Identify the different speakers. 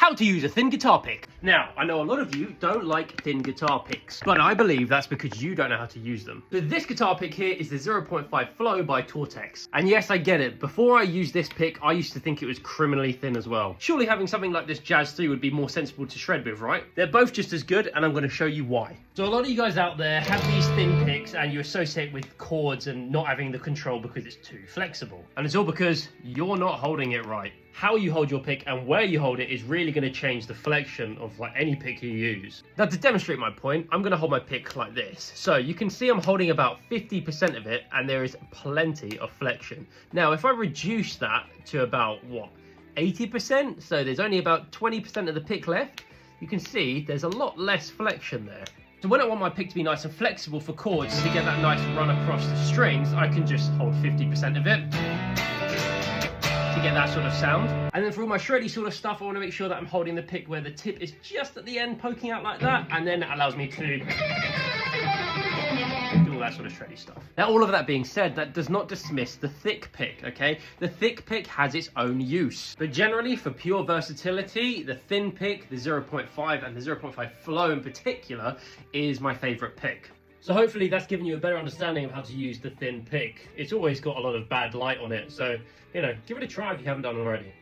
Speaker 1: how to use a thin guitar pick. Now, I know a lot of you don't like thin guitar picks, but I believe that's because you don't know how to use them. So this guitar pick here is the 0.5 Flow by Tortex. And yes, I get it. Before I used this pick, I used to think it was criminally thin as well. Surely having something like this Jazz 3 would be more sensible to shred with, right? They're both just as good, and I'm going to show you why. So a lot of you guys out there have these thin picks and you associate with chords and not having the control because it's too flexible. And it's all because you're not holding it right. How you hold your pick and where you hold it is really going to change the flexion of like any pick you use. Now, to demonstrate my point, I'm going to hold my pick like this. So you can see I'm holding about 50% of it and there is plenty of flexion. Now, if I reduce that to about, what, 80%? So there's only about 20% of the pick left. You can see there's a lot less flexion there. So when I want my pick to be nice and flexible for chords to get that nice run across the strings, I can just hold 50% of it to get that sort of sound. And then for all my shreddy sort of stuff, I want to make sure that I'm holding the pick where the tip is just at the end, poking out like that, and then it allows me to do all that sort of shreddy stuff. Now, all of that being said, that does not dismiss the thick pick, okay? The thick pick has its own use. But generally, for pure versatility, the thin pick, the 0.5 and the 0.5 Flow in particular, is my favorite pick. So hopefully that's given you a better understanding of how to use the thin pick. It's always got a lot of bad light on it, so, you know, give it a try if you haven't done already.